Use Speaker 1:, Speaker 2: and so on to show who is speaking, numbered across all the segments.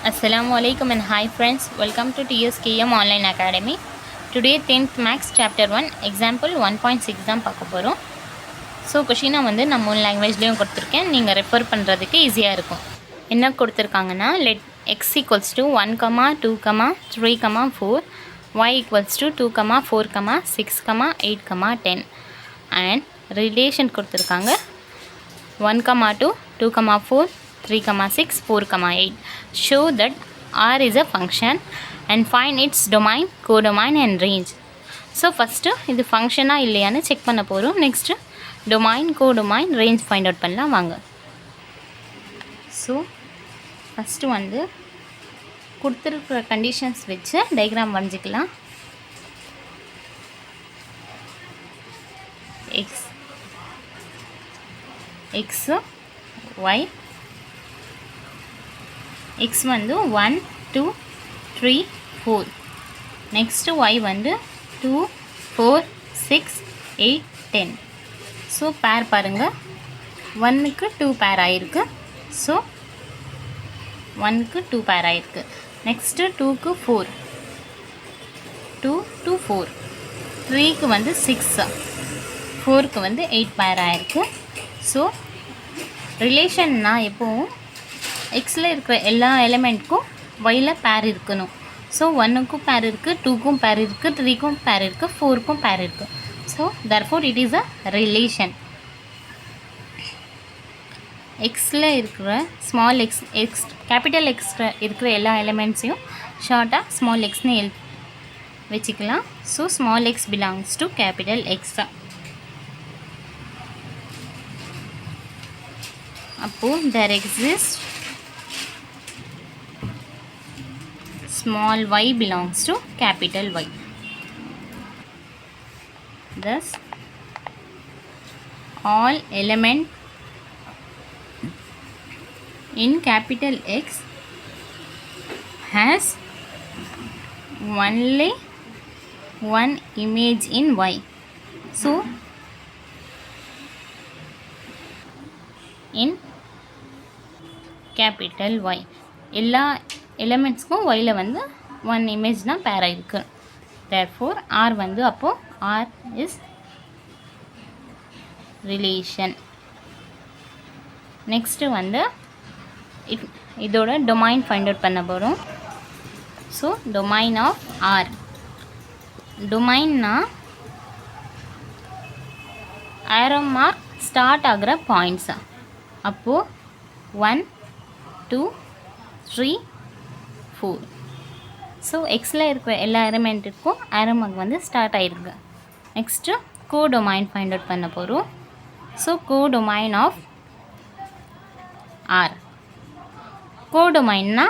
Speaker 1: Assalamualaikum and hi friends, welcome to TSKM Online Academy. Today 10th Max Chapter 1 Example 1.6 தான் பார்க்க போகிறோம். So கொஷினை நான் 3 லாங்குவேஜ்லேயும் கொடுத்துருக்கேன், நீங்கள் ரெஃபர் பண்ணுறதுக்கு ஈஸியாக இருக்கும். என்ன கொடுத்துருக்காங்கன்னா, let x equals to 1, 2, 3, 4, y equals to 2, 4, 6, 8, 10 and relation கொடுத்துருக்காங்க 1, 2, 2, 4, 3, 6, 4, 8. Show that R is a function and find its domain, codomain and range. So first இது ஃபங்க்ஷனா இல்லையான்னு செக் பண்ண போகிறோம். Next domain, codomain, range find out பண்ணலாம் வாங்க. So first கொடுத்துருக்குற conditions வச்சு diagram வரைஞ்சிக்கலாம். X Y, x 1, 2, 3, 4. Next y 2, 4, 6, 8, 10. So pair பாருங்க, 1க்கு 2 pair ஆயிருக்கு. So 1க்கு 2 pair ஆயிருக்கு. Next 2க்கு 4, 2 to 4, 3க்கு 6, 4க்கு 8 pair ஆயிருக்கு. So ரிலேஷன்னா எப்போவும் எக்ஸில் இருக்கிற எல்லா எலிமெண்ட்க்கும் ஒயில் பேர் இருக்கணும். ஸோ 1க்கும் பேர் இருக்குது, 2க்கும் பேர் இருக்குது, 3க்கும் பேர் இருக்குது, 4க்கும் பேர் இருக்குது. So therefore it is a relation. எக்ஸில் இருக்கிற ஸ்மால் எக்ஸ் கேபிட்டல் எக்ஸில் இருக்கிற எல்லா எலிமெண்ட்ஸையும் ஷார்ட்டாக ஸ்மால் எக்ஸ்னு வச்சுக்கலாம். So small X belongs to capital X. அப்போது there exist small y belongs to capital Y. Thus, all element in capital X has only one image in Y. So, in capital Y, எல்லா எலிமெண்ட்ஸ்க்கும் while 1 image தான் pair ஆகிருக்கு. Therefore R அப்போது R is relation. Next இதோட domain find out பண்ண போகிறோம். So domain of R, டொமைன்னா arrow mark start ஆகிற points. அப்போது 1, 2, 3, 4. ஸோ எக்ஸில் இருக்கிற எல்லா எலிமெண்ட்டுக்கும் ஆரோ மார்க் ஸ்டார்ட் ஆகிருக்கு. நெக்ஸ்ட்டு கோடொமைன் ஃபைண்ட் அவுட் பண்ண போகிறோம். ஸோ கோடொமைன் ஆஃப் ஆர், கோடொமைன்னா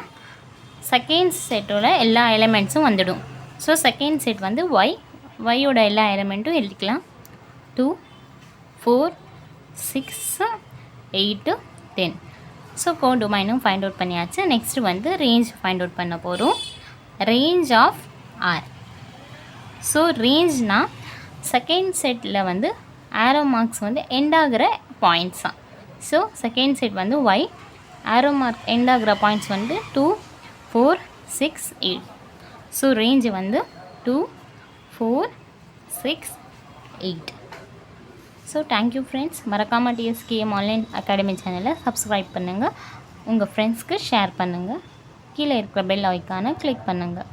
Speaker 1: செகண்ட் செட்டோட எல்லா எலிமெண்ட்ஸும் வந்துடும். ஸோ செகண்ட் செட் ஒய், ஒய்யோட எல்லா எலிமெண்ட்டும் எழுதிக்கலாம். 2, 4, 6, 8, 10. ஸோ கோடொமைனும் ஃபைண்ட் அவுட் பண்ணியாச்சு. நெக்ஸ்ட்டு ரேஞ்ச் ஃபைண்ட் அவுட் பண்ண போகிறோம். Range of R. ஸோ ரேஞ்ச்னா செகண்ட் செட்டில் ஆரோ மார்க்ஸ் எண்ட் ஆகிற பாயிண்ட்ஸ் தான். So second set Y, arrow mark end ஆகிற points 2, 4, 6, 8. So range 2, 4, 6, 8. So thank you friends. மறக்காமல் TSKM ஆன்லைன் அகாடமி சேனலை சப்ஸ்கிரைப் பண்ணுங்கள், உங்கள் ஃப்ரெண்ட்ஸ்க்கு ஷேர் பண்ணுங்கள், கீழே இருக்கிற பெல் ஐக்கானை கிளிக் பண்ணுங்கள்.